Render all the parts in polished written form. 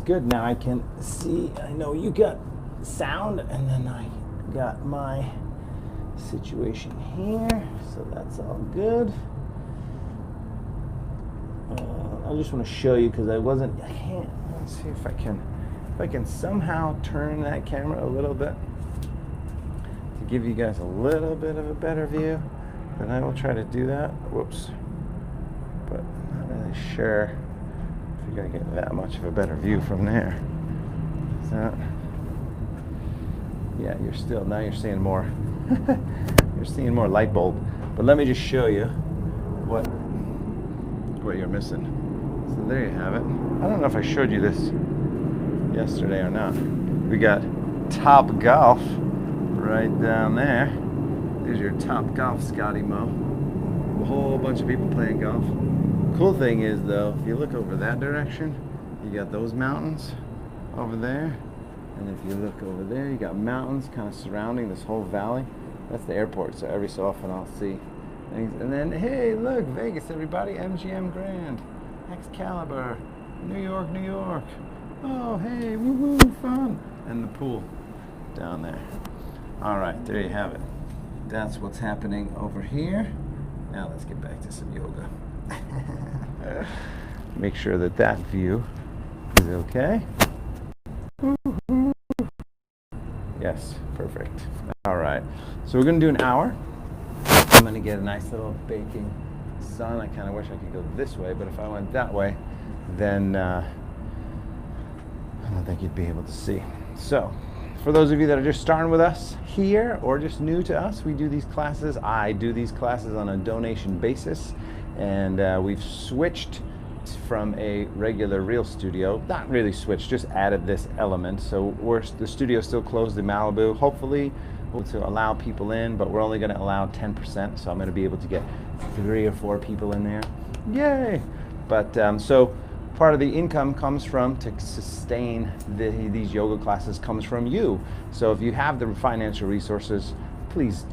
good. Now I can see, I know you got sound, and then I got my situation here, so that's all good. I just want to show you because I can't, let's see if I can somehow turn that camera a little bit to give you guys a little bit of a better view. Then I will try to do that. Whoops. But I'm not really sure if you're going to get that much of a better view from there. Is that? Yeah, now you're seeing more. You're seeing more light bulb. But let me just show you what you're missing. So there you have it. I don't know if I showed you this yesterday or not. We got Top Golf right down there. There's your Top Golf Scotty Mo. A whole bunch of people playing golf. Cool thing is though, if you look over that direction, you got those mountains over there. And if you look over there, you got mountains kind of surrounding this whole valley. That's the airport, so every so often I'll see things. And then, hey, look, Vegas, everybody, MGM Grand, Excalibur, New York, New York. Oh, hey, woo-hoo, fun. And the pool down there. All right, there you have it. That's what's happening over here. Now let's get back to some yoga. Make sure that view is okay. Yes, perfect. All right, so we're gonna do an hour. I'm gonna get a nice little baking sun. I kind of wish I could go this way, but if I went that way, then I don't think you'd be able to see. So, for those of you that are just starting with us here or just new to us, we do these classes. I do these classes on a donation basis, and we've switched from a regular real studio. Not really switched, just added this element. So the studio still closed in Malibu. Hopefully to allow people in, but we're only going to allow 10%. So I'm going to be able to get 3 or 4 people in there. Yay! But so part of the income comes from, to sustain these yoga classes, comes from you. So if you have the financial resources, please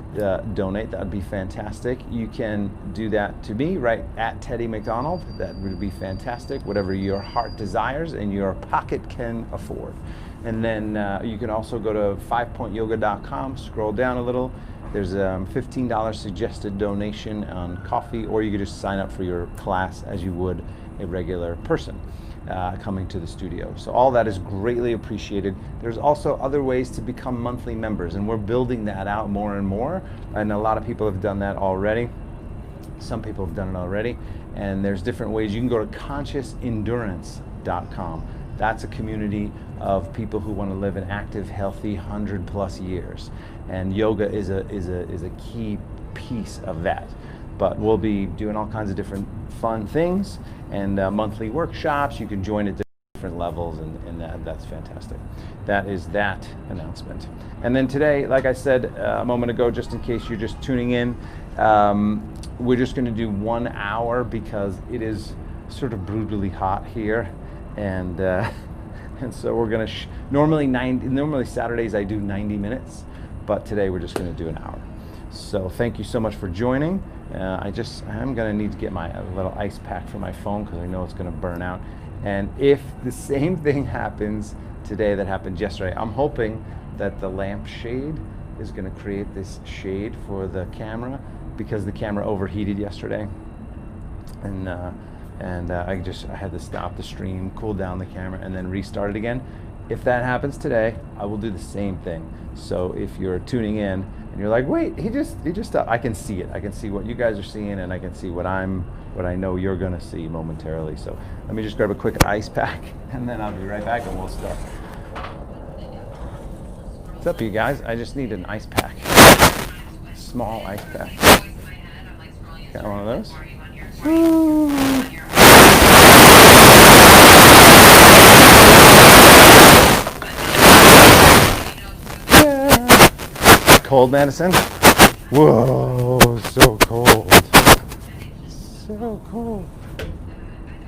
donate. That would be fantastic. You can do that to me right at Teddy McDonald. That would be fantastic. Whatever your heart desires and your pocket can afford. And then you can also go to 5pointyoga.com, scroll down a little. There's a $15 suggested donation on coffee, or you could just sign up for your class as you would a regular person coming to the studio. So all that is greatly appreciated. There's also other ways to become monthly members, and we're building that out more and more. And a lot of people have done that already. Some people have done it already. And there's different ways. You can go to consciousendurance.com. That's a community of people who want to live an active, healthy 100+ years. And yoga is a key piece of that. But we'll be doing all kinds of different fun things and monthly workshops. You can join at different levels, and that's fantastic. That is that announcement. And then today, like I said a moment ago, just in case you're just tuning in, we're just going to do 1 hour because it is sort of brutally hot here, and so we're going to normally Saturdays I do 90 minutes, but today we're just going to do an hour. So thank you so much for joining. I'm going to need to get my little ice pack for my phone because I know it's going to burn out. And if the same thing happens today that happened yesterday, I'm hoping that the lamp shade is going to create this shade for the camera, because the camera overheated yesterday. And I had to stop the stream, cool down the camera, and then restart it again. If that happens today, I will do the same thing. So if you're tuning in and you're like, wait, he just stopped, I can see it. I can see what you guys are seeing, and I can see what I know you're gonna see momentarily. So let me just grab a quick ice pack, and then I'll be right back and we'll start. What's up, you guys? I just need an ice pack. Small ice pack. Got one of those? Woo. Cold medicine? Whoa, so cold. So cold.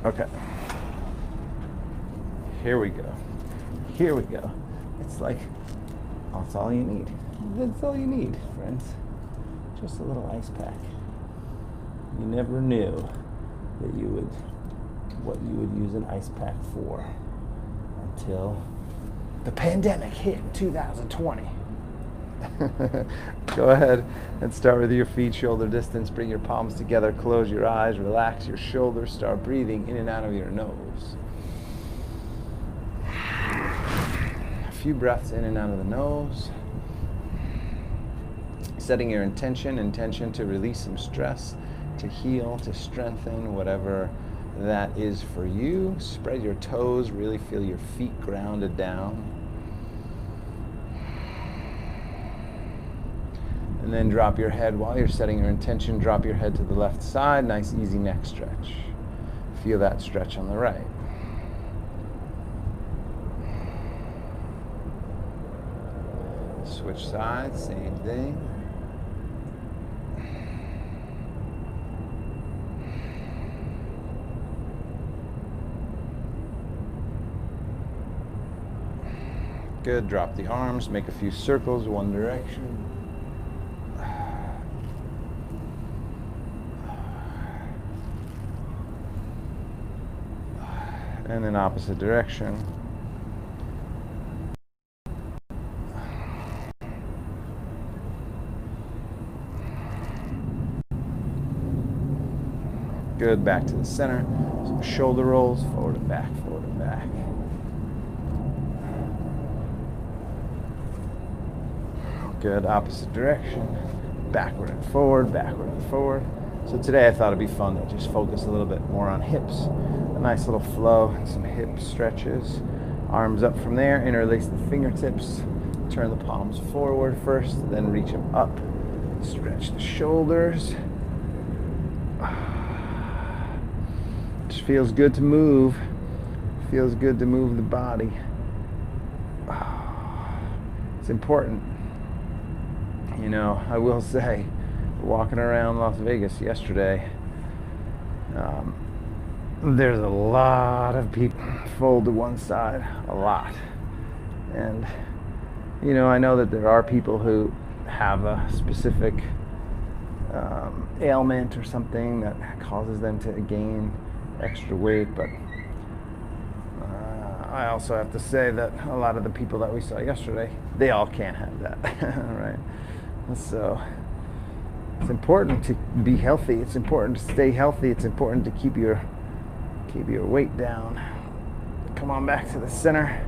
Okay. Here we go. Here we go. It's like, that's all you need. That's all you need, friends. Just a little ice pack. You never knew that what you would use an ice pack for until the pandemic hit in 2020. Go ahead and start with your feet shoulder distance. Bring your palms together, close your eyes, relax your shoulders, start breathing in and out of your nose. A few breaths in and out of the nose. Setting your intention to release some stress, to heal, to strengthen, whatever that is for you. Spread your toes, really feel your feet grounded down. And then drop your head while you're setting your intention. Drop your head to the left side. Nice, easy neck stretch. Feel that stretch on the right. Switch sides, same thing. Good. Drop the arms. Make a few circles, one direction. And then opposite direction. Good, back to the center. Some shoulder rolls, forward and back, forward and back. Good, opposite direction. Backward and forward, backward and forward. So today I thought it'd be fun to just focus a little bit more on hips. A nice little flow and some hip stretches. Arms up from there, interlace the fingertips. Turn the palms forward first, then reach them up. Stretch the shoulders. Just feels good to move. Feels good to move the body. It's important. You know, I will say, walking around Las Vegas yesterday, there's a lot of people fold to one side, a lot. And, you know, I know that there are people who have a specific ailment or something that causes them to gain extra weight, but I also have to say that a lot of the people that we saw yesterday, they all can't have that, right? So it's important to be healthy. It's important to stay healthy. It's important to keep your weight down. Come on back to the center.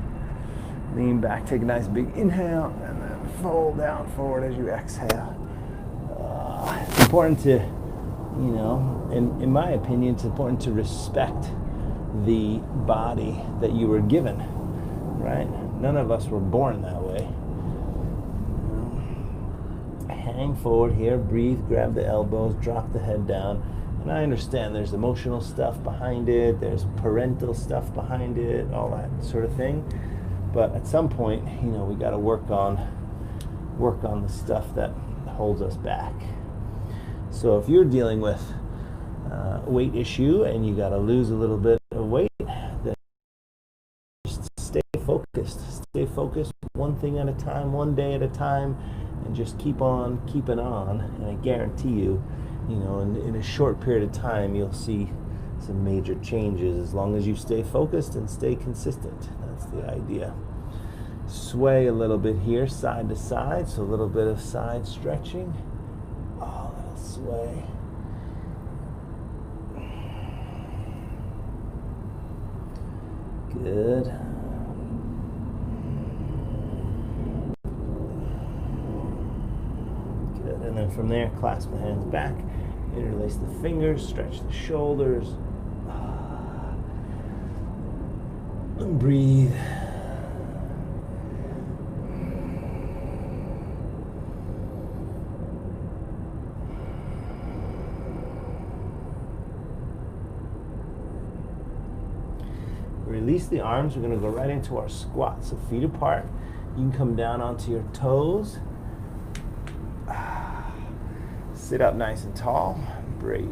Lean back. Take a nice big inhale and then fold down forward as you exhale. It's important to, you know, in my opinion, it's important to respect the body that you were given, right? None of us were born that way. Hang forward here, breathe, grab the elbows, drop the head down. And I understand there's emotional stuff behind it, there's parental stuff behind it, all that sort of thing. But at some point, you know, we got to work on the stuff that holds us back. So if you're dealing with weight issue and you got to lose a little bit of weight, then just stay focused. Stay focused, one thing at a time, one day at a time, and just keep on keeping on. And I guarantee you, you know, in a short period of time, you'll see some major changes as long as you stay focused and stay consistent. That's the idea. Sway a little bit here, side to side, so a little bit of side stretching. Oh, a little sway. Good. Good. And then from there, clasp the hands back, interlace the fingers, stretch the shoulders. And breathe. Release the arms. We're going to go right into our squat. So feet apart. You can come down onto your toes. Sit up nice and tall. Breathe.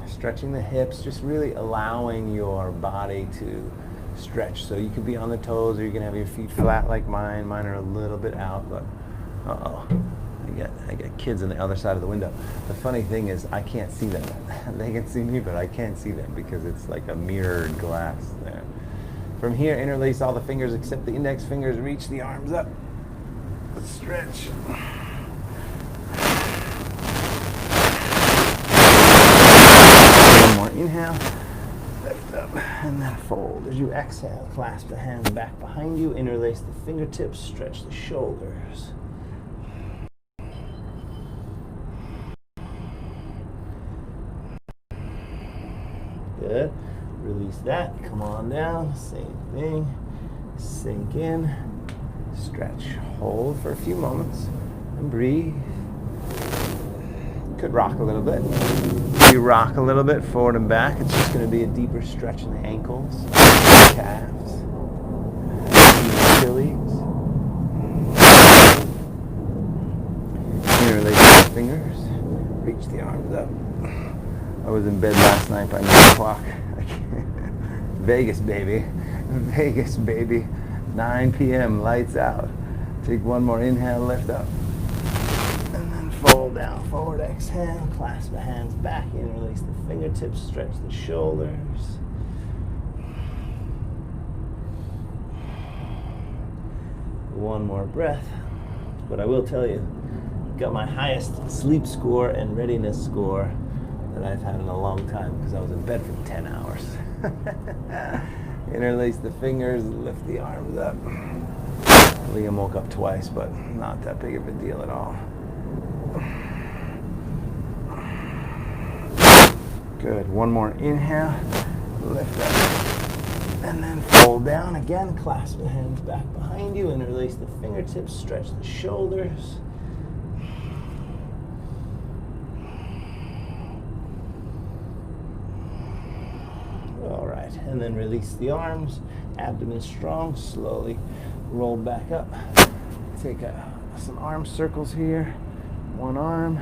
Stretching the hips, just really allowing your body to stretch. So you can be on the toes or you can have your feet flat like mine. Mine are a little bit out, but I I get kids on the other side of the window. The funny thing is I can't see them. They can see me, but I can't see them because it's like a mirrored glass there. From here, interlace all the fingers except the index fingers. Reach the arms up. Stretch. One more inhale. Lift up and then fold. As you exhale, clasp the hands back behind you. Interlace the fingertips. Stretch the shoulders. Good. Release that. Come on down. Same thing. Sink in. Stretch. Hold for a few moments. And breathe. Could rock a little bit. If you rock a little bit forward and back, it's just going to be a deeper stretch in the ankles, calves, Achilles. Interlace the fingers. Reach the arms up. I was in bed last night by 9 o'clock. Vegas, baby. Vegas, baby. 9 p.m., lights out. Take one more inhale, lift up. And then fold down, forward, exhale. Clasp the hands back, interlace the fingertips, stretch the shoulders. One more breath. But I will tell you, got my highest sleep score and readiness score that I've had in a long time because I was in bed for 10 hours. Interlace the fingers, lift the arms up. Liam woke up twice, but not that big of a deal at all. Good. One more inhale, lift up, and then fold down again. Clasp the hands back behind you. Interlace the fingertips, stretch the shoulders. All right, and then release the arms, abdomen strong, slowly roll back up. Take some arm circles here, one arm.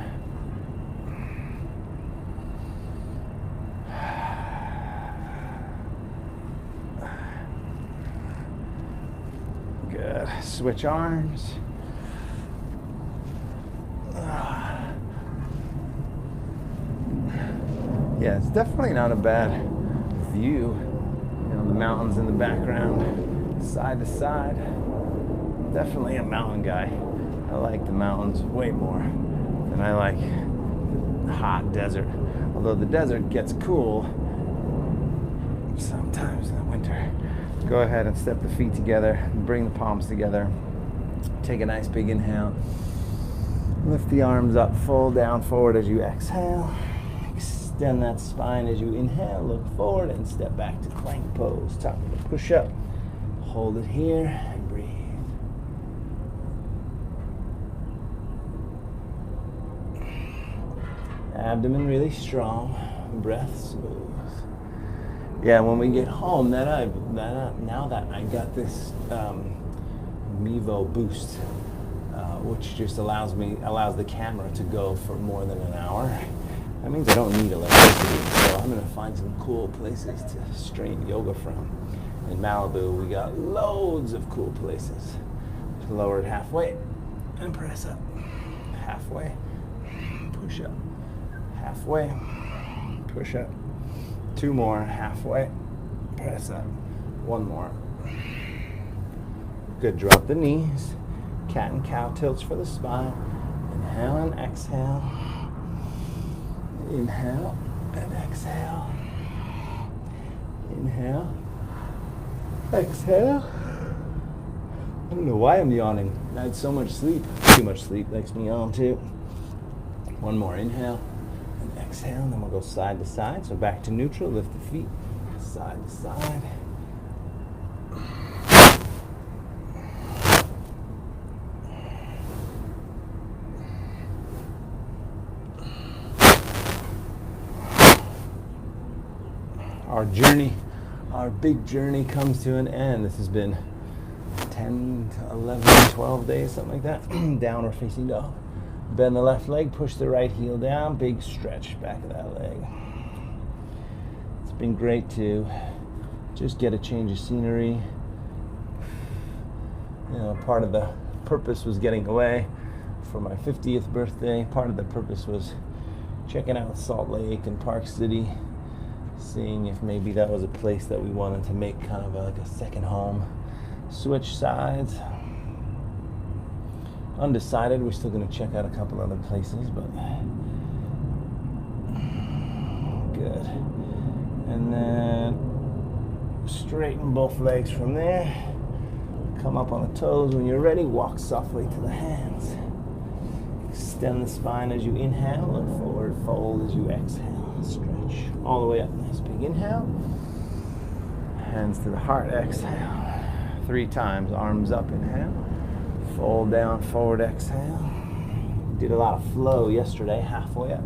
Good, switch arms. Yeah, it's definitely not a bad view. You know, the mountains in the background, side to side. Definitely a mountain guy. I like the mountains way more than I like the hot desert. Although the desert gets cool sometimes in the winter. Go ahead and step the feet together, bring the palms together. Take a nice big inhale. Lift the arms up, fold down forward as you exhale. Extend that spine as you inhale, look forward and step back to plank pose. Top of the push-up. Hold it here and breathe. Abdomen really strong, breath smooth. Yeah, when we get home, now that I got this Mevo Boost, which just allows the camera to go for more than an hour. That means I don't need electricity, so I'm going to find some cool places to stream yoga from. In Malibu, we got loads of cool places. Just lower it halfway and press up. Halfway, push up. Halfway, push up. 2 more, halfway, press up. 1 more. Good, drop the knees. Cat and cow tilts for the spine. Inhale and exhale. Inhale and exhale. Inhale. Exhale. I don't know why I'm yawning. I had so much sleep. Too much sleep makes me yawn too. 1 more inhale and exhale. And then we'll go side to side. So back to neutral. Lift the feet side to side. Our big journey comes to an end. This has been 10 to 11, 12 days, something like that. Downward facing dog. Bend the left leg, push the right heel down, big stretch back of that leg. It's been great to just get a change of scenery. You know, part of the purpose was getting away for my 50th birthday. Part of the purpose was checking out Salt Lake and Park City, seeing if maybe that was a place that we wanted to make kind of like a second home. Switch sides. Undecided. We're still going to check out a couple other places, but good. And then straighten both legs from there. Come up on the toes. When you're ready, walk softly to the hands. Extend the spine as you inhale. Look forward. Fold as you exhale. Stretch all the way up. Nice big inhale. Hands to the heart. Exhale. 3 times. Arms up. Inhale. Fold down. Forward. Exhale. Did a lot of flow yesterday. Halfway up.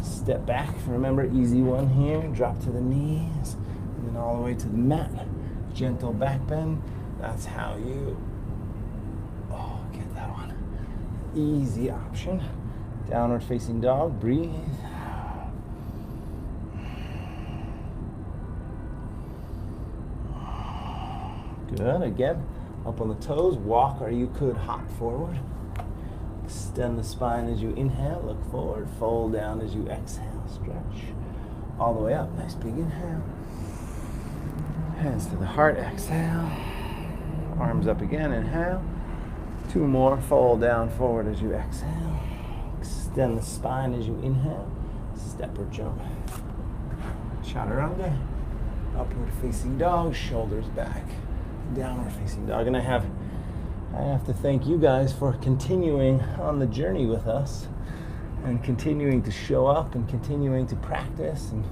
Step back. Remember, easy one here. Drop to the knees. And then all the way to the mat. Gentle back bend. That's how you get that one. Easy option. Downward facing dog. Breathe. Good. Again, up on the toes. Walk, or you could hop forward. Extend the spine as you inhale. Look forward. Fold down as you exhale. Stretch all the way up. Nice big inhale. Hands to the heart. Exhale. Arms up again, inhale. 2 more, fold down forward as you exhale. Extend the spine as you inhale. Step or jump. Chaturanga. Upward facing dog, shoulders back. Downward facing dog. And I have to thank you guys for continuing on the journey with us and continuing to show up and continuing to practice. And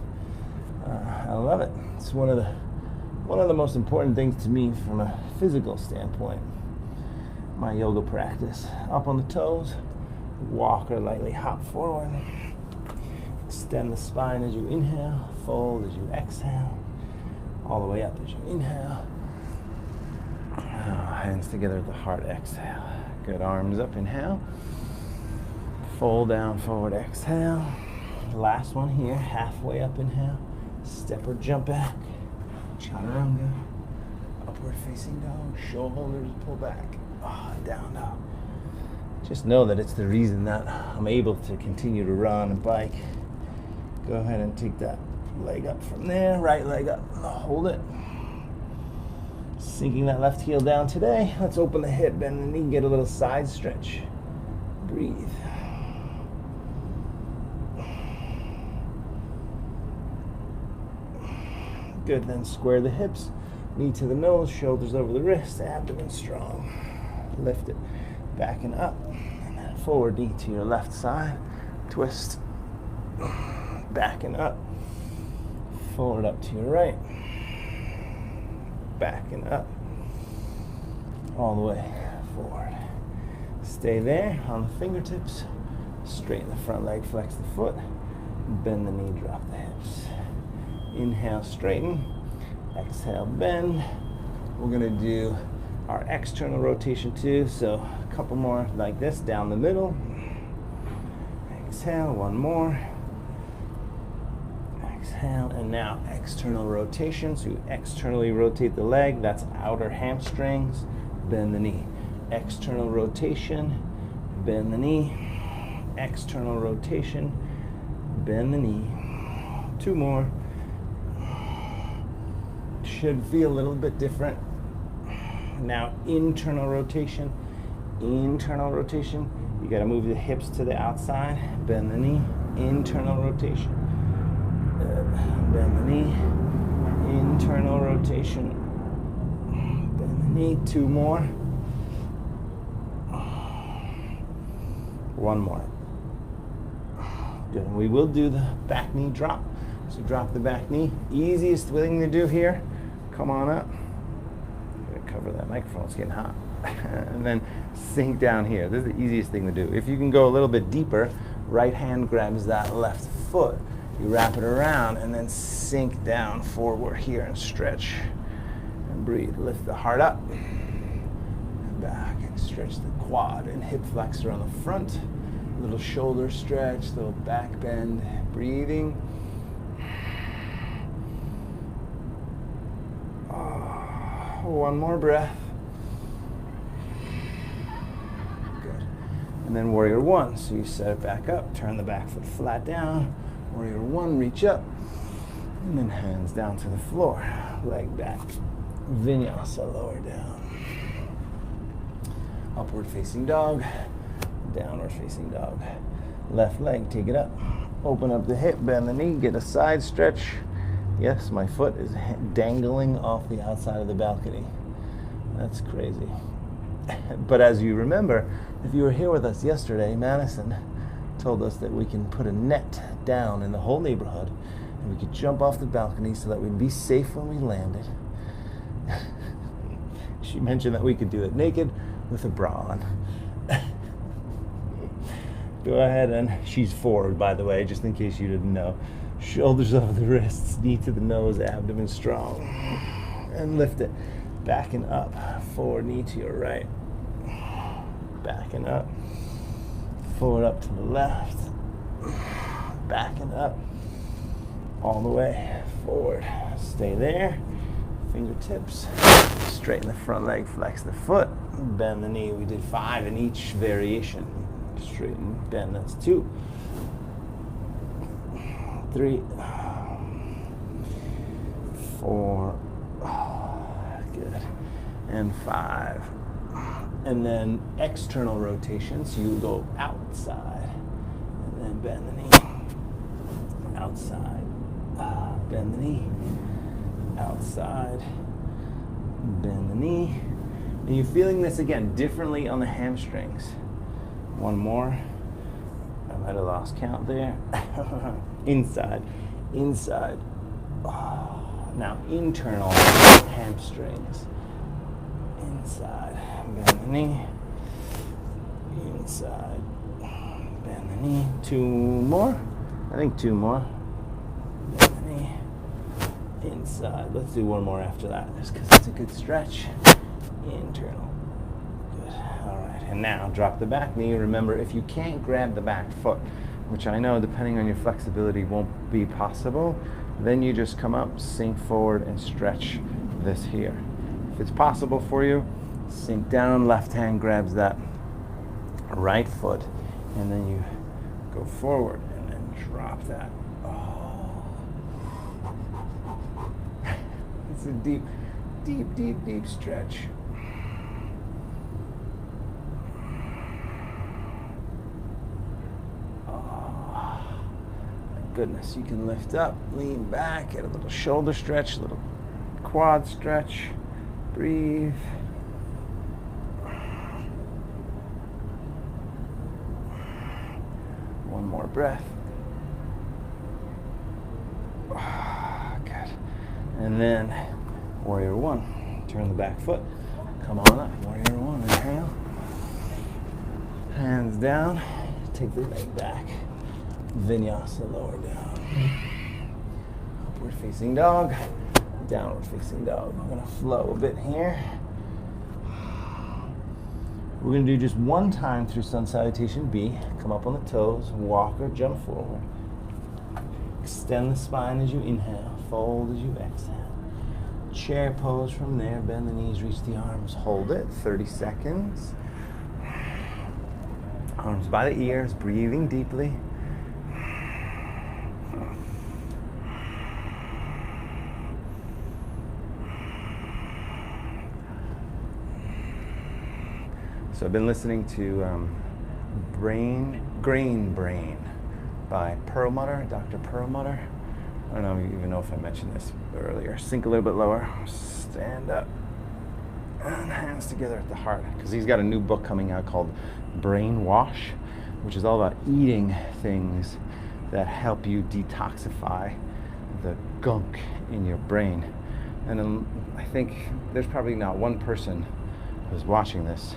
I love it. It's one of the most important things to me from a physical standpoint, my yoga practice. Up on the toes, walk or lightly hop forward. Extend the spine as you inhale, fold as you exhale, all the way up as you inhale. Hands together at the heart, exhale. Good, arms up, inhale. Fold down, forward, exhale. Last one here, halfway up, inhale. Step or jump back. Chaturanga, upward facing dog, shoulders pull back, down dog. Just know that it's the reason that I'm able to continue to run and bike. Go ahead and take that leg up from there, right leg up, hold it. Sinking that left heel down today. Let's open the hip, bend the knee, get a little side stretch. Breathe. Good, then square the hips, knee to the nose, shoulders over the wrist, abdomen strong. Lift it, back and up, and then forward knee to your left side, twist, back and up, forward up to your right, back and up, all the way forward. Stay there on the fingertips, straighten the front leg, flex the foot, bend the knee, drop the hips. Inhale, straighten. Exhale, bend. We're going to do our external rotation too. So a couple more like this, down the middle. Exhale, one more. Exhale, and now external rotation. So you externally rotate the leg. That's outer hamstrings. Bend the knee. External rotation. Bend the knee. External rotation. Bend the knee. 2 more. Should feel a little bit different. Now internal rotation. Internal rotation. You got to move the hips to the outside. Bend the knee. Internal rotation. Bend the knee. Internal rotation. Bend the knee. 2 more. 1 more. Good. And we will do the back knee drop. So drop the back knee. Easiest thing to do here. Come on up. I'm going to cover that microphone. It's getting hot. And then sink down here. This is the easiest thing to do. If you can go a little bit deeper, right hand grabs that left foot. You wrap it around and then sink down forward here and stretch. And breathe. Lift the heart up. And back. And stretch the quad and hip flexor on the front. Little shoulder stretch. Little back bend. Breathing. One more breath. Good. And then warrior one. So you set it back up, turn the back foot flat down. Warrior one, reach up. And then hands down to the floor. Leg back. Vinyasa, lower down. Upward facing dog. Downward facing dog. Left leg, take it up. Open up the hip, bend the knee, get a side stretch. Yes, my foot is dangling off the outside of the balcony. That's crazy. But as you remember, if you were here with us yesterday, Madison told us that we can put a net down in the whole neighborhood and we could jump off the balcony so that we'd be safe when we landed. She mentioned that we could do it naked with a bra on. Go ahead, and she's forward, by the way, just in case you didn't know. Shoulders over the wrists, knee to the nose, abdomen strong. And lift it. Backing up. Forward knee to your right. Backing up. Forward up to the left. Backing up. All the way forward. Stay there. Fingertips. Straighten the front leg, flex the foot. Bend the knee. We did 5 in each variation. Straighten, bend, that's 2. 3. 4. Good. And 5. And then external rotation, so you go outside. And then bend the knee. Outside. Bend the knee. Outside. Bend the knee. And you're feeling this again differently on the hamstrings. One more. I might have lost count there. Inside. Inside. Now, internal hamstrings. Inside. Bend the knee. Inside. Bend the knee. 2 more. I think 2 more. Bend the knee. Inside. Let's do 1 more after that, just because it's a good stretch. Internal. Good. All right. And now drop the back knee. Remember, if you can't grab the back foot, which I know depending on your flexibility won't be possible, then you just come up, sink forward, and stretch this here. If it's possible for you, sink down, left hand grabs that right foot, and then you go forward and then drop that. Oh. It's a deep, deep, deep, deep stretch. Goodness, you can lift up, lean back, get a little shoulder stretch, a little quad stretch, breathe. One more breath. Good. And then warrior one, turn the back foot, come on up, warrior one, inhale. Hands down, take the leg back. Vinyasa, lower down. Upward facing dog, downward facing dog. I'm going to flow a bit here. We're going to do just 1 time through Sun Salutation B. Come up on the toes, walk or jump forward. Extend the spine as you inhale, fold as you exhale. Chair pose from there, bend the knees, reach the arms, hold it, 30 seconds. Arms by the ears, breathing deeply. So I've been listening to Grain Brain by Perlmutter, Dr. Perlmutter. I don't even know if I mentioned this earlier. Sink a little bit lower, stand up, and hands together at the heart. Because he's got a new book coming out called Brain Wash, which is all about eating things that help you detoxify the gunk in your brain. And I think there's probably not one person who's watching this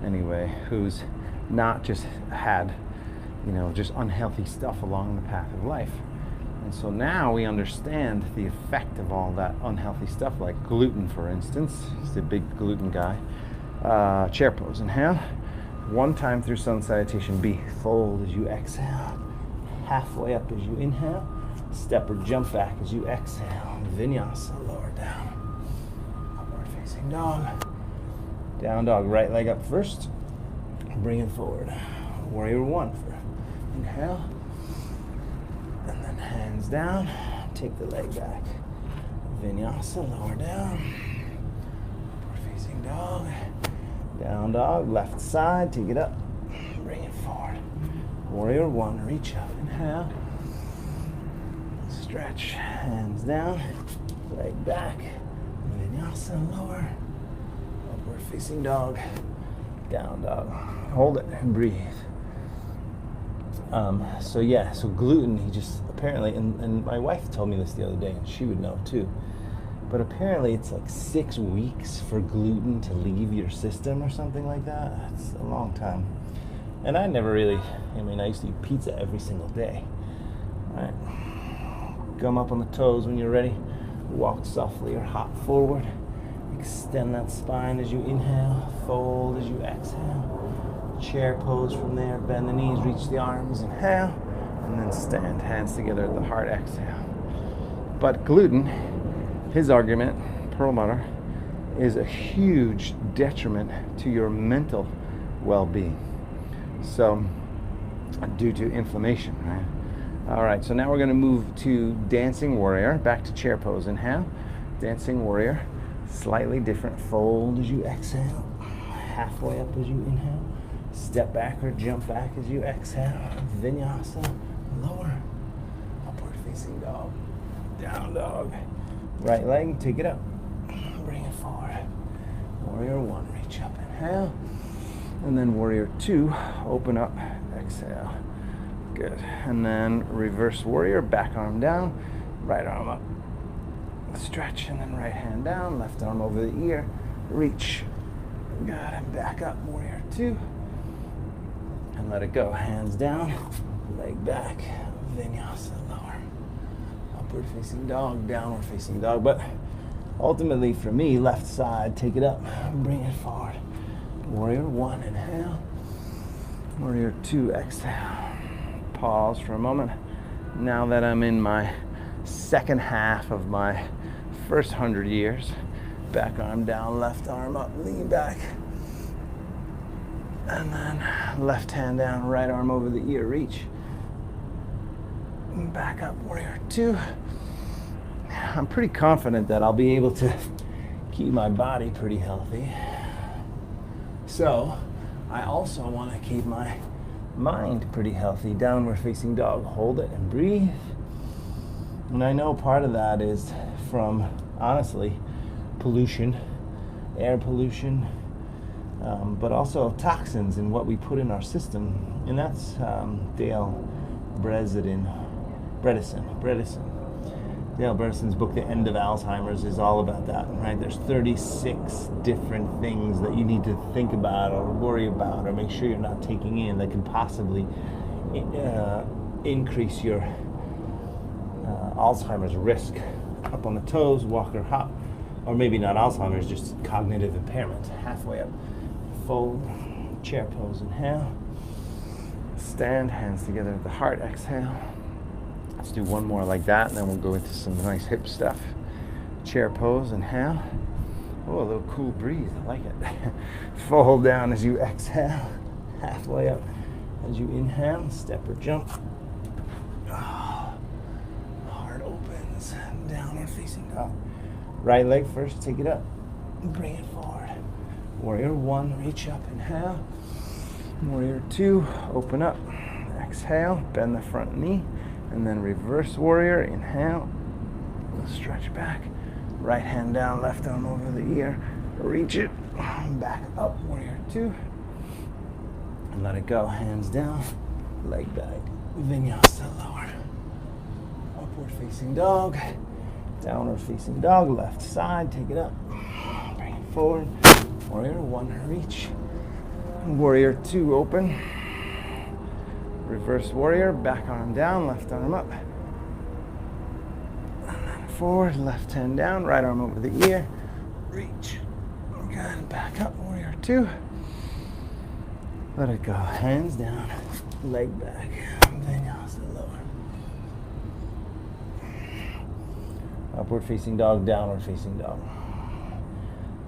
anyway who's not just had, just unhealthy stuff along the path of life. And so now we understand the effect of all that unhealthy stuff, like gluten, for instance. He's a big gluten guy. Chair pose, inhale. 1 time through Sun Salutation B. Fold as you exhale. Halfway up as you inhale. Step or jump back as you exhale. Vinyasa, lower down. Upward facing dog. Down dog, right leg up first. Bring it forward. Warrior one for inhale. And then hands down, take the leg back. Vinyasa, lower down. Upward facing dog. Down dog, left side, take it up. Bring it forward. Warrior one, reach up, inhale. Stretch, hands down, leg back. Vinyasa, lower. Upward facing dog. Down dog. Hold it and breathe. So gluten, he just apparently, and my wife told me this the other day, and she would know too, but apparently it's like 6 weeks for gluten to leave your system or something like that. It's a long time. And I never really, I used to eat pizza every single day. All right. Gum up on the toes when you're ready. Walk softly or hop forward. Extend that spine as you inhale. Fold as you exhale. Chair pose from there. Bend the knees, reach the arms, inhale. And then stand, hands together at the heart, exhale. But gluten, his argument, Perlmutter, is a huge detriment to your mental well-being. So, due to inflammation, right? All right, so now we're going to move to Dancing Warrior, back to chair pose. Inhale, Dancing Warrior, slightly different. Fold as you exhale, halfway up as you inhale. Step back or jump back as you exhale. Vinyasa, lower. Upward facing dog. Down dog. Right leg, take it up. Bring it forward. Warrior one, reach up, inhale. And then warrior two, open up, exhale. Good. And then reverse warrior, back arm down, right arm up. Stretch, and then right hand down, left arm over the ear, reach. Good, and back up, warrior two. And let it go. Hands down, leg back, vinyasa, lower. Upward facing dog, downward facing dog. But ultimately for me, left side, take it up, bring it forward. Warrior one, inhale. Warrior two, exhale. Pause for a moment. Now that I'm in my second half of my first 100 years, back arm down, left arm up, lean back. And then left hand down, right arm over the ear, reach. Back up, warrior two. I'm pretty confident that I'll be able to keep my body pretty healthy. So, I also want to keep my mind pretty healthy. Downward facing dog, hold it and breathe. And I know part of that is from, honestly, pollution, air pollution, but also toxins in what we put in our system. And that's Dale Bredesen. Dale Bredesen's book, The End of Alzheimer's, is all about that, right? There's 36 different things that you need to think about or worry about or make sure you're not taking in that can possibly increase your Alzheimer's risk. Up on the toes, walk or hop. Or maybe not Alzheimer's, just cognitive impairment. Halfway up. Fold, chair pose, inhale. Stand, hands together at the heart, exhale. Let's do one more like that, and then we'll go into some nice hip stuff. Chair pose, inhale. Oh, a little cool breeze, I like it. Fold down as you exhale. Halfway up as you inhale, step or jump. Oh, heart opens, downward facing dog. Right leg first, take it up, bring it forward. Warrior one, reach up, inhale. Warrior two, open up, exhale, bend the front knee. And then reverse warrior, inhale, stretch back, right hand down, left arm over the ear, reach it, back up, warrior two, and let it go, hands down, leg back, vinyasa, lower, upward facing dog, downward facing dog, left side, take it up, bring it forward, warrior one, reach, warrior two, open, reverse warrior, back arm down, left arm up. And then forward, left hand down, right arm over the ear. Reach. Good. Back up, warrior two. Let it go. Hands down, leg back. Vinyasa, lower. Upward facing dog, downward facing dog.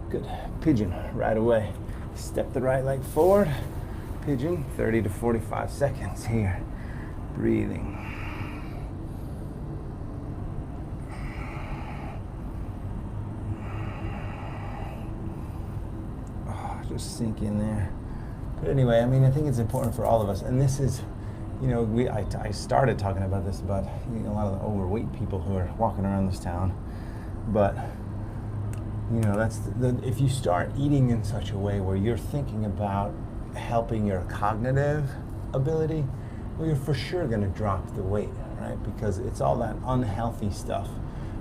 Good. Pigeon, right away. Step the right leg forward. pigeon, 30 to 45 seconds here. Breathing. Oh, just sink in there. But anyway, I mean, I think it's important for all of us. And this is, you know, I started talking about this about a lot of the overweight people who are walking around this town. But, you know, that's if you start eating in such a way where you're thinking about helping your cognitive ability, well, you're for sure going to drop the weight, right? Because it's all that unhealthy stuff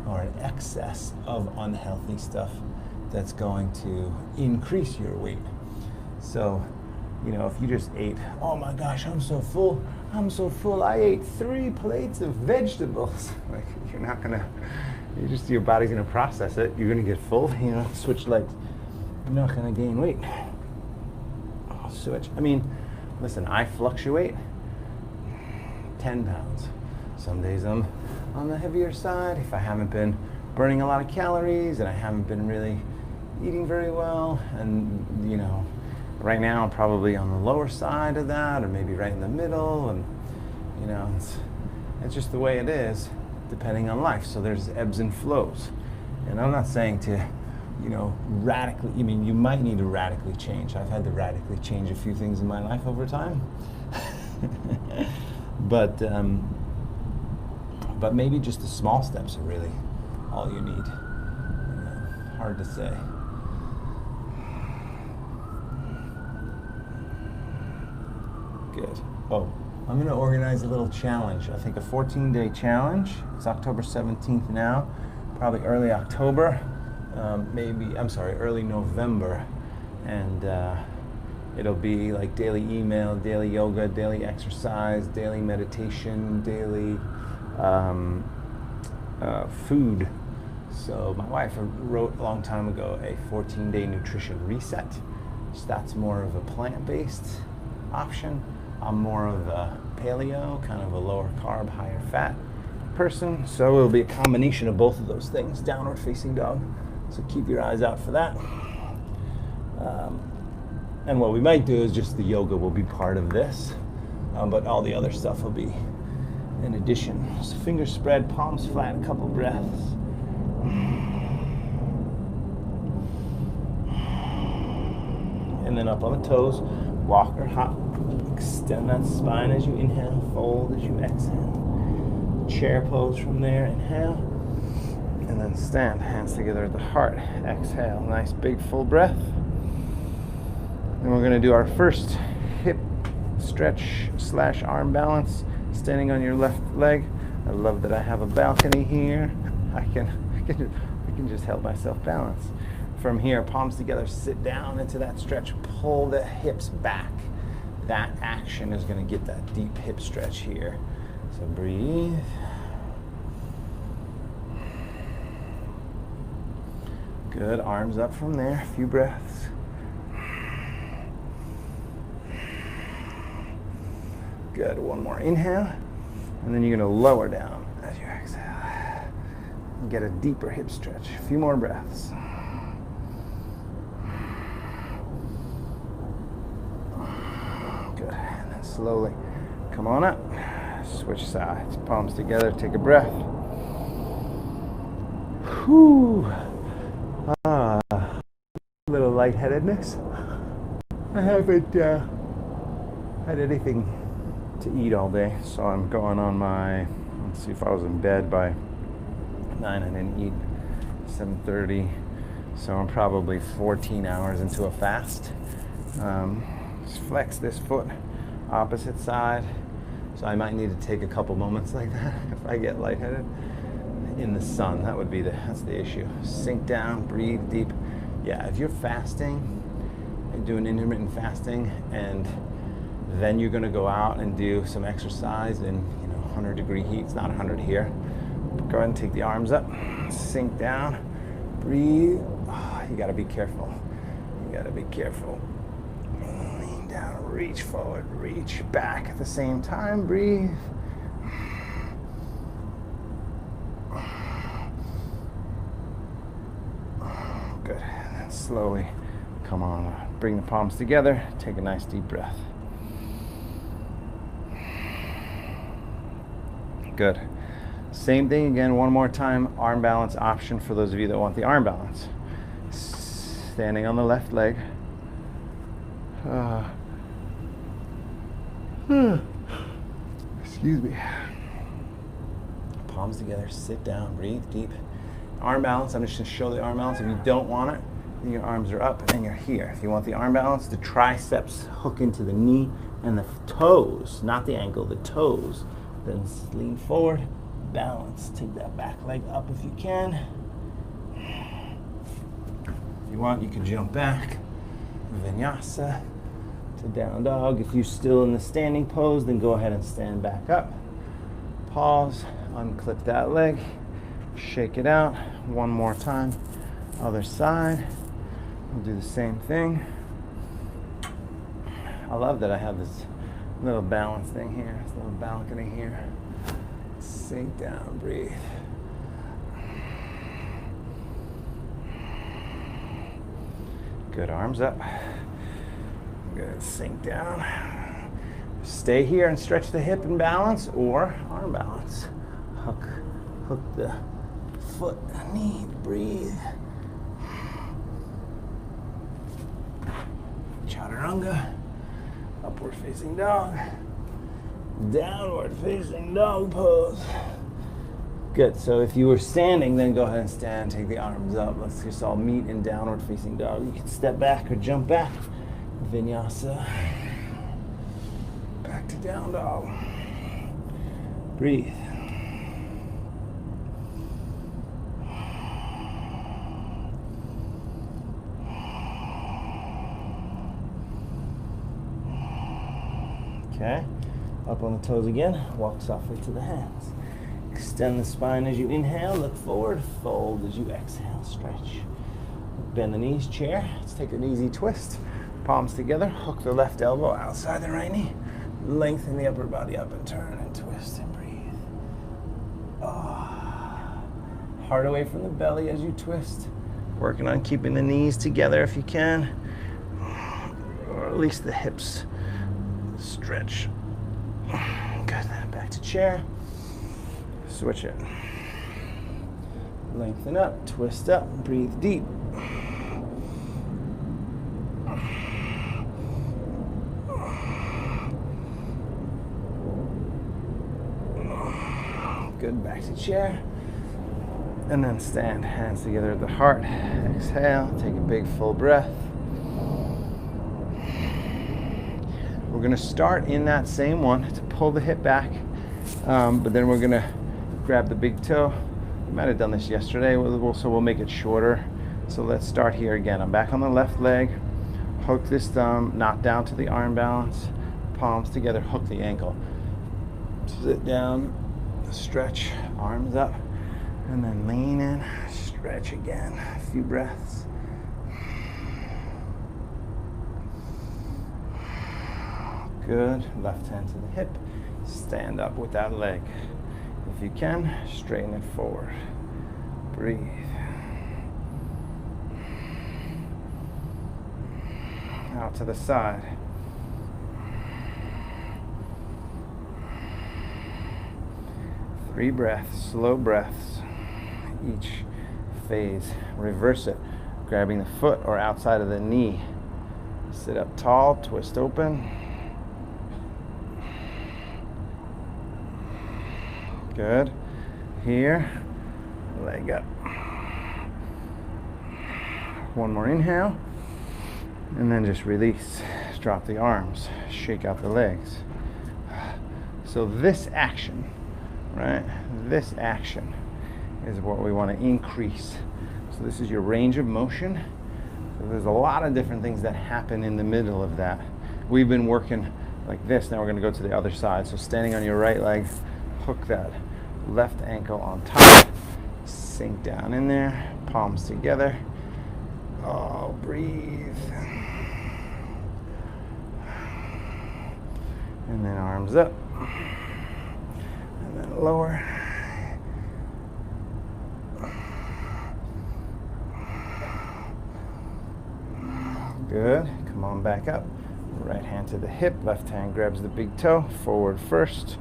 or an excess of unhealthy stuff that's going to increase your weight. So, you know, if you just ate, oh my gosh, I'm so full, I ate 3 plates of vegetables. Like, you're not going to, your body's going to process it. You're going to get full, you know, switch legs. You're not going to gain weight. Switch. I mean, listen, I fluctuate 10 pounds. Some days I'm on the heavier side if I haven't been burning a lot of calories and I haven't been really eating very well. And, you know, right now I'm probably on the lower side of that, or maybe right in the middle. And, you know, it's just the way it is depending on life. So there's ebbs and flows. And I'm not saying to, you know, radically, I mean, you might need to radically change. I've had to radically change a few things in my life over time. But maybe just the small steps are really all you need. You know, hard to say. Good. Oh, I'm going to organize a little challenge. I think a 14-day challenge. It's October 17th now, probably early October. Early November, and it'll be like daily email, daily yoga, daily exercise, daily meditation, daily food. So my wife wrote a long time ago a 14-day nutrition reset. So that's more of a plant-based option. I'm more of a paleo, kind of a lower carb, higher fat person. So it'll be a combination of both of those things, downward facing dog. So keep your eyes out for that. And what we might do is just the yoga will be part of this, but all the other stuff will be in addition. So fingers spread, palms flat, a couple breaths. And then up on the toes, walk or hop. Extend that spine as you inhale, fold as you exhale. Chair pose from there, inhale. And then stand, hands together at the heart. Exhale, nice big full breath. And we're gonna do our first hip stretch / arm balance, standing on your left leg. I love that I have a balcony here. I can just help myself balance. From here, palms together, sit down into that stretch, pull the hips back. That action is gonna get that deep hip stretch here. So breathe. Good, arms up from there, a few breaths. Good, one more inhale. And then you're gonna lower down as you exhale. And get a deeper hip stretch, a few more breaths. Good, and then slowly come on up. Switch sides, palms together, take a breath. Whew. A little lightheadedness. I haven't had anything to eat all day, so I'm going on my, let's see, if I was in bed by 9, I didn't eat 7:30, so I'm probably 14 hours into a fast. Just flex this foot, opposite side, so I might need to take a couple moments like that if I get lightheaded. In the sun, that's the issue. Sink down, breathe deep. Yeah, if you're fasting and doing intermittent fasting, and then you're gonna go out and do some exercise in 100-degree heat. It's not 100 here. Go ahead and take the arms up, sink down, breathe. Oh, you gotta be careful. Lean down, reach forward, reach back at the same time. Breathe. Good. And then slowly come on, bring the palms together, take a nice deep breath. Good. Same thing again, one more time. Arm balance option for those of you that want the arm balance. Standing on the left leg. Excuse me. Palms together, sit down, breathe deep. Arm balance, I'm just going to show the arm balance. If you don't want it, then your arms are up and you're here. If you want the arm balance, the triceps hook into the knee and the toes, not the ankle, the toes. Then lean forward, balance. Take that back leg up if you can. If you want, you can jump back. Vinyasa to down dog. If you're still in the standing pose, then go ahead and stand back up. Pause, unclip that leg, shake it out. One more time. Other side. We'll do the same thing. I love that I have this little balance thing here, this little balcony here. Sink down, breathe. Good, arms up. Good, sink down. Stay here and stretch the hip and balance, or arm balance. Hook the foot, knee, breathe. Chaturanga, upward facing dog, downward facing dog pose. Good, so if you were standing, then go ahead and stand, take the arms up. Let's just all meet in downward facing dog. You can step back or jump back. Vinyasa. Back to down dog. Breathe. Okay, up on the toes again. Walk softly to the hands. Extend the spine as you inhale, look forward, fold as you exhale, stretch. Bend the knees, chair. Let's take an easy twist. Palms together, hook the left elbow outside the right knee. Lengthen the upper body up and turn and twist and breathe. Heart away from the belly as you twist. Working on keeping the knees together if you can. Or at least the hips. Stretch. Good, back to chair. Switch it. Lengthen up, twist up, breathe deep. Good, back to chair. And then stand, hands together at the heart. Exhale, take a big full breath. We're going to start in that same one to pull the hip back, but then we're going to grab the big toe. We might have done this yesterday, so we'll make it shorter. So let's start here again. I'm back on the left leg. Hook this thumb, not down to the arm balance. Palms together, hook the ankle. Sit down, stretch, arms up, and then lean in, stretch again. A few breaths. Good. Left hand to the hip. Stand up with that leg. If you can, straighten it forward. Breathe. Out to the side. Three breaths, slow breaths. Each phase. Reverse it. Grabbing the foot or outside of the knee. Sit up tall, twist open. Good. Here, leg up. One more inhale, and then just release. Drop the arms, shake out the legs. So this action, right? This action is what we want to increase. So this is your range of motion. So there's a lot of different things that happen in the middle of that. We've been working like this. Now we're going to go to the other side. So standing on your right leg, hook that left ankle on top, sink down in there, palms together. Oh, breathe. And then arms up, and then lower. Good, come on back up. Right hand to the hip, left hand grabs the big toe, forward first.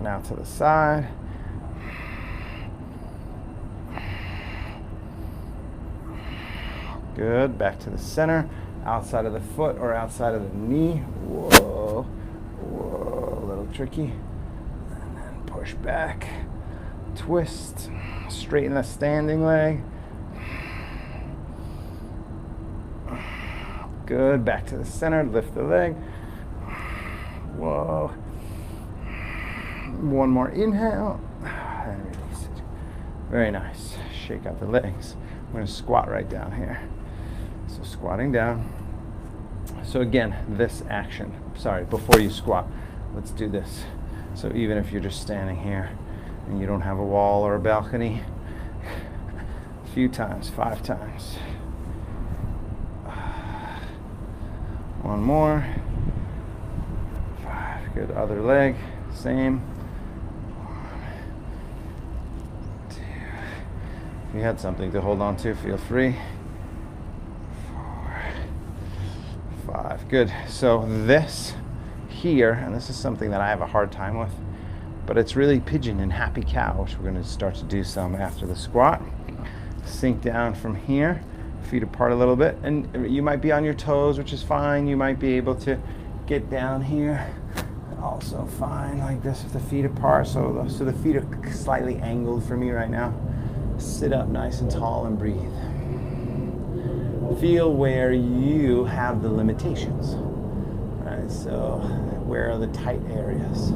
now to the side. Good, back to the center, outside of the foot or outside of the knee. Whoa, whoa, a little tricky. And then push back, twist, straighten the standing leg. Good, back to the center, lift the leg. Whoa. One more inhale, and release it. Very nice. Shake out the legs. We're gonna squat right down here. So squatting down. So again, this action, before you squat, let's do this. So even if you're just standing here and you don't have a wall or a balcony, a few times, 5 times. One more. 5, good, other leg, same. 1, 2. If you had something to hold on to, feel free. 4, 5, good. So this here, and this is something that I have a hard time with, but it's really pigeon and happy cow, which we're going to start to do some after the squat. Sink down from here, feet apart a little bit, and you might be on your toes, which is fine. You might be able to get down here, also fine, like this with the feet apart. So the feet are slightly angled for me right now. Sit up nice and tall and breathe. Feel where you have the limitations. Right, so where are the tight areas?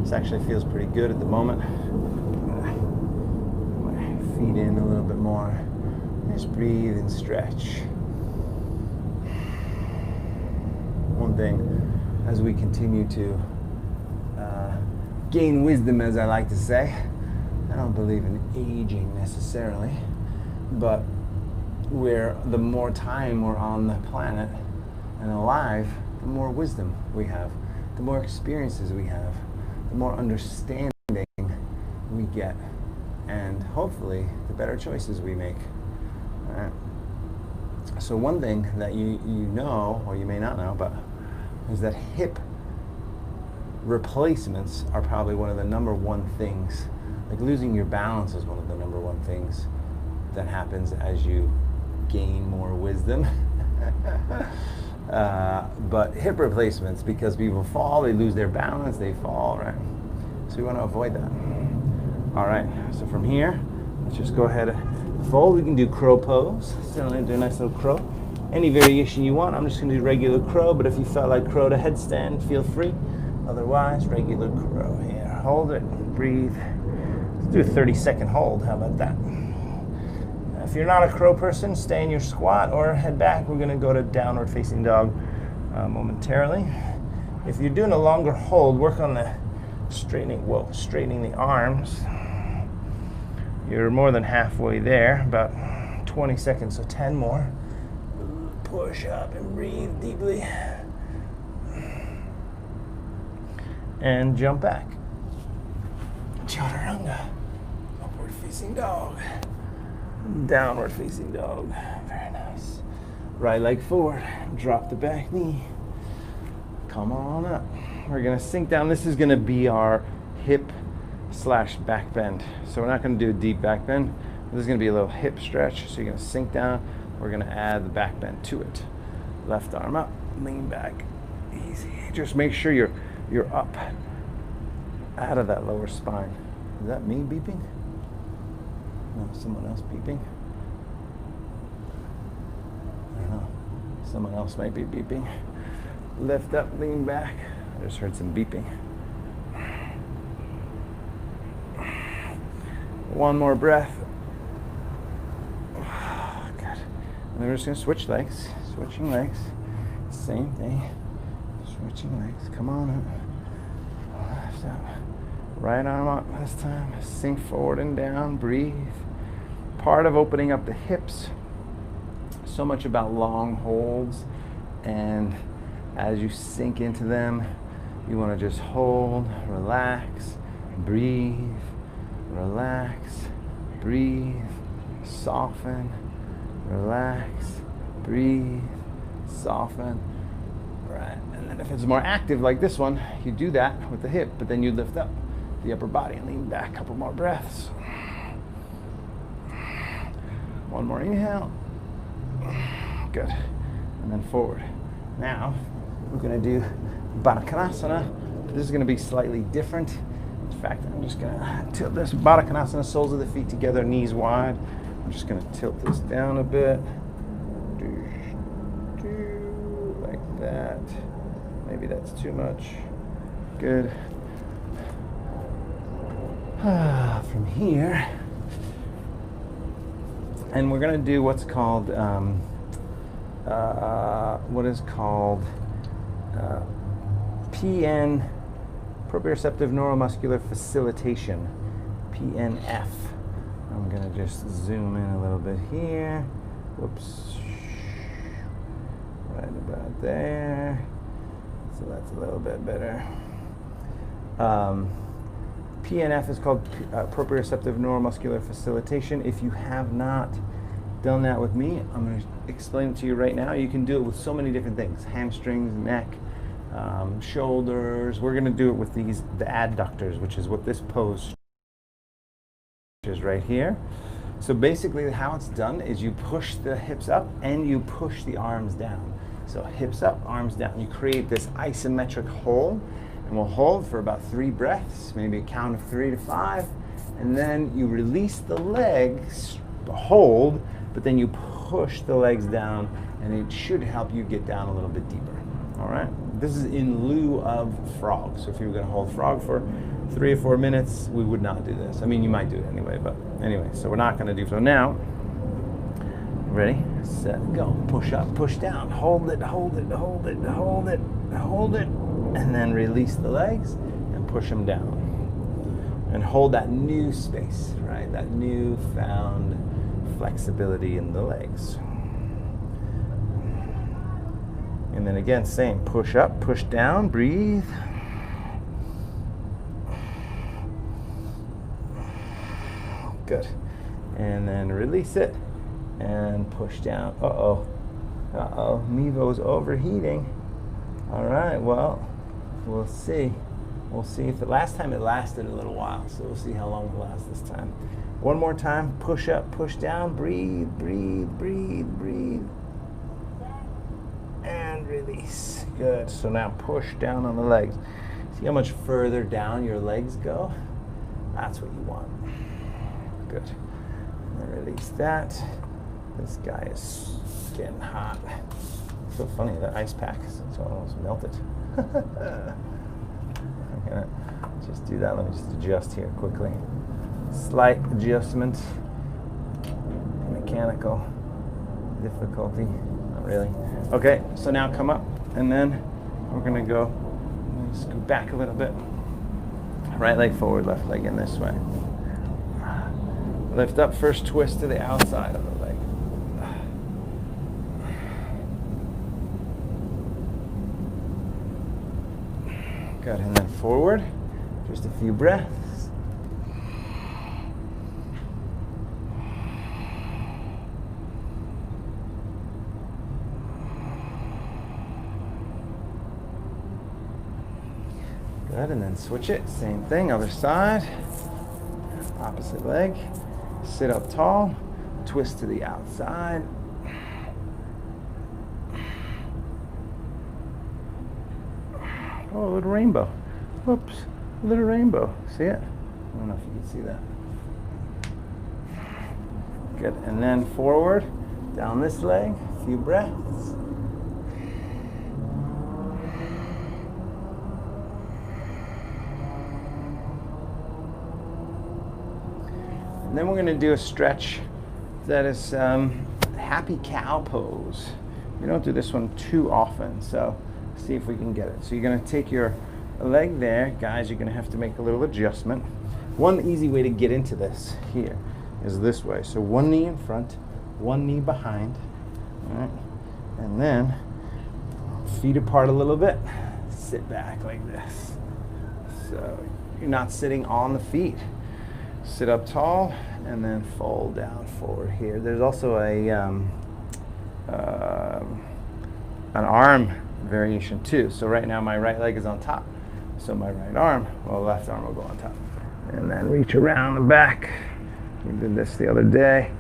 This actually feels pretty good at the moment. Put my feet in a little bit more. Just breathe and stretch. One thing, as we continue to gain wisdom, as I like to say, I don't believe in aging necessarily, but the more time we're on the planet and alive, the more wisdom we have, the more experiences we have, the more understanding we get, and hopefully the better choices we make. All right. So one thing that you know, or you may not know, but is that hip replacements are probably one of the number one things. Like losing your balance is one of the number one things that happens as you gain more wisdom. But hip replacements, because people fall, they lose their balance, they fall, right? So we want to avoid that. All right, so from here, let's just go ahead and fold. We can do crow pose. Still do a nice little crow. Any variation you want. I'm just going to do regular crow, but if you felt like crow to headstand, feel free. Otherwise, regular crow here. Hold it, breathe. Let's do a 30-second hold. How about that? If you're not a crow person, stay in your squat or head back. We're going to go to downward facing dog momentarily. If you're doing a longer hold, work on the straightening the arms. You're more than halfway there, about 20 seconds, so 10 more. Push up and breathe deeply. And jump back. Chaturanga. Upward facing dog. Downward facing dog. Very nice. Right leg forward. Drop the back knee. Come on up. We're going to sink down. This is going to be our hip / back bend. So we're not going to do a deep back bend. This is going to be a little hip stretch. So you're going to sink down. We're going to add the back bend to it. Left arm up. Lean back. Easy. Just make sure you're up out of that lower spine. Is that me beeping? No, someone else beeping? I don't know. Someone else might be beeping. Lift up, lean back. I just heard some beeping. One more breath. Good. And then we're just going to switch legs. Switching legs. Same thing. Switching legs. Come on up. Left up. Right arm up this time. Sink forward and down. Breathe. Part of opening up the hips. So much about long holds. And as you sink into them, you want to just hold, relax, breathe, relax, breathe, soften, relax, breathe, soften. Right. And then if it's more active like this one, you do that with the hip, but then you lift up the upper body and lean back. A couple more breaths. One more inhale. Good. And then forward. Now, we're going to do Baddha Konasana. This is going to be slightly different. In fact, I'm just going to tilt this Baddha Konasana, soles of the feet together, knees wide. I'm just going to tilt this down a bit. Like that. Maybe that's too much. Good. From here, and we're going to do what's called PN, proprioceptive neuromuscular facilitation, PNF. I'm going to just zoom in a little bit here. Whoops. Right about there. So that's a little bit better. PNF is called proprioceptive neuromuscular facilitation. If you have not done that with me, I'm going to explain it to you right now. You can do it with so many different things: hamstrings, neck, shoulders. We're going to do it with the adductors, which is what this pose is right here. So basically how it's done is you push the hips up and you push the arms down. So hips up, arms down. You create this isometric hold. And we'll hold for about 3 breaths, maybe a count of 3 to 5, and then you release the legs, hold, but then you push the legs down, and it should help you get down a little bit deeper. All right? This is in lieu of frog. So if you were going to hold frog for 3 or 4 minutes, we would not do this. I mean, you might do it anyway, but anyway, so we're not going to do so now. Ready, set, go. Push up, push down, hold it, hold it, hold it, hold it, hold it. And then release the legs and push them down. And hold that new space, right? That newfound flexibility in the legs. And then again, same. Push up, push down, breathe. Good. And then release it and push down. Uh-oh. Uh-oh. Mevo's overheating. All right, well, we'll see. We'll see if last time it lasted a little while, so we'll see how long it lasts this time. One more time, push up, push down, breathe, breathe, breathe, breathe. And release. Good. So now push down on the legs. See how much further down your legs go? That's what you want. Good. And then release that. This guy is getting hot. So funny, that ice pack is almost melted. I'm gonna just do that. Let me just adjust here quickly. Slight adjustment. Mechanical difficulty. Not really. Okay, so now come up, and then we're gonna go scoot back a little bit. Right leg forward, left leg in this way. Lift up, first twist to the outside of the leg. Good, and then forward, just a few breaths. Good, and then switch it, same thing, other side. Opposite leg, sit up tall, twist to the outside. Oh, a little rainbow. Whoops, a little rainbow. See it? I don't know if you can see that. Good, and then forward, down this leg, a few breaths. And then we're going to do a stretch that is happy cow pose. We don't do this one too often, so see if we can get it. So you're going to take your leg there. Guys, you're going to have to make a little adjustment. One easy way to get into this here is this way. So one knee in front, one knee behind. All right? And then feet apart a little bit. Sit back like this. So you're not sitting on the feet. Sit up tall and then fold down forward here. There's also an arm variation too. So right now my right leg is on top. So my right arm, well, left arm will go on top. And then reach around the back. We did this the other day.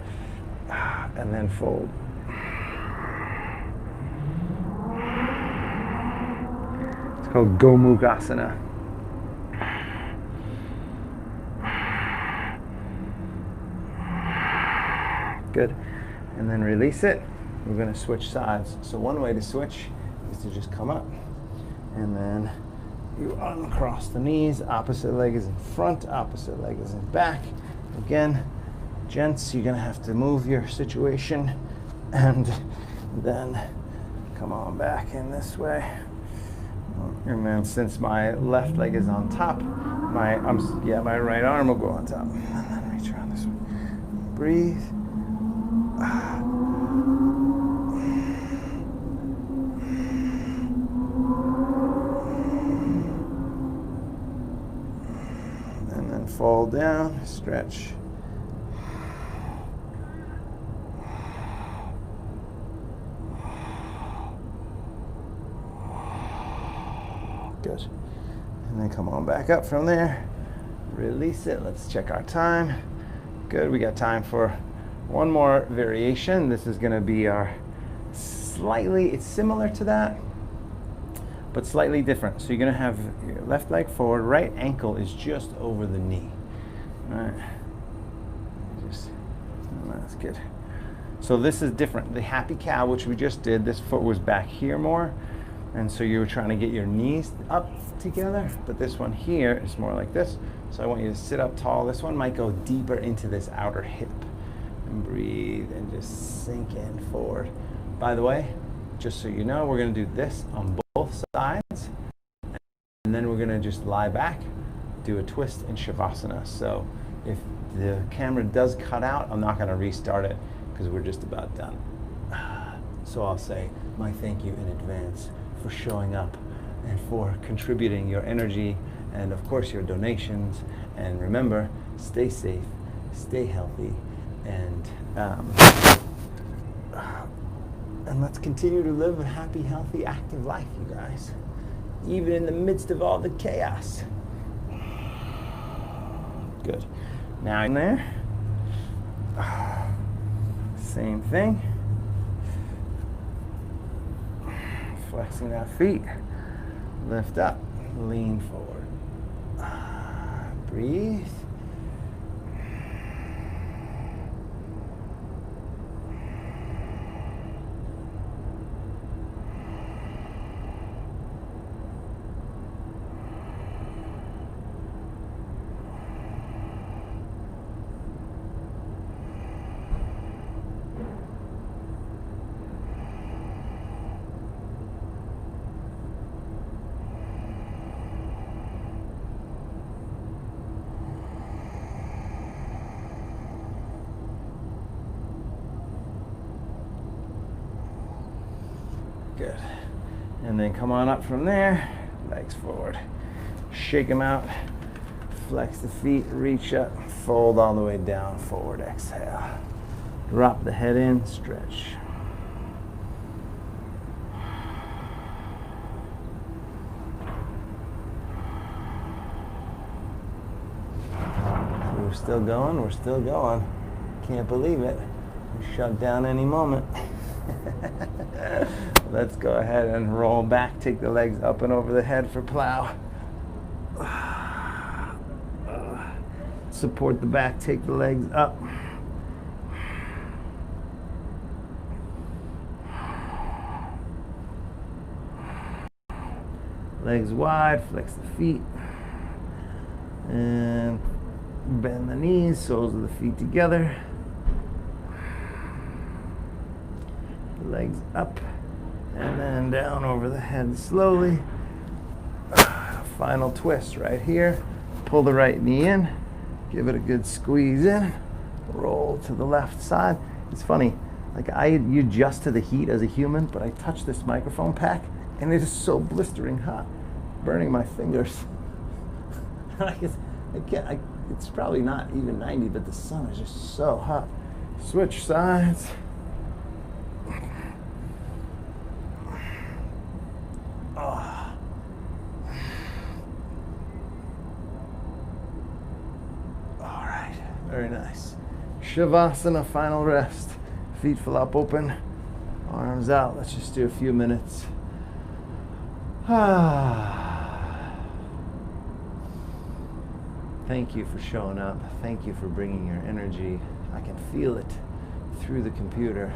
And then fold. It's called Gomugasana. Good. And then release it. We're going to switch sides. So one way to switch is to just come up. And then you uncross the knees. Opposite leg is in front. Opposite leg is in back. Again, gents, you're going to have to move your situation. And then come on back in this way. And then since my left leg is on top, my right arm will go on top. And then reach around this way. Breathe. And then fall down, stretch. Good. And then come on back up from there. Release it. Let's check our time. Good. We got time for one more variation. This is going to be our it's similar to that, but slightly different. So you're going to have your left leg forward, right ankle is just over the knee. All right. That's good. So this is different. The happy cow, which we just did, this foot was back here more. And so you were trying to get your knees up together, but this one here is more like this. So I want you to sit up tall. This one might go deeper into this outer hip. And breathe and just sink in forward. By the way, just so you know, we're going to do this on both sides. And then we're going to just lie back, do a twist in Shavasana. So if the camera does cut out, I'm not going to restart it because we're just about done. So I'll say my thank you in advance for showing up and for contributing your energy and of course your donations. And remember, stay safe, stay healthy, and let's continue to live a happy, healthy, active life, you guys, even in the midst of all the chaos. Good. Now in there, same thing. Flexing that feet, lift up, lean forward, breathe. Good. And then come on up from there, legs forward. Shake them out, flex the feet, reach up, fold all the way down, forward, exhale. Drop the head in, stretch. We're still going, we're still going. Can't believe it. We shut down any moment. Let's go ahead and roll back. Take the legs up and over the head for plow. Support the back. Take the legs up. Legs wide. Flex the feet. And bend the knees. Soles of the feet together. Legs up and then down over the head slowly. Final twist right here. Pull the right knee in, give it a good squeeze in, roll to the left side. It's funny, like you adjust to the heat as a human, but I touch this microphone pack and it is so blistering hot, burning my fingers. It's probably not even 90, but the sun is just so hot. Switch sides. Very nice. Shavasana, final rest. Feet flop open, arms out. Let's just do a few minutes. Thank you for showing up. Thank you for bringing your energy. I can feel it through the computer.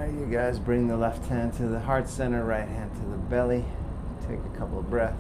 You guys bring the left hand to the heart center, right hand to the belly. Take a couple of breaths.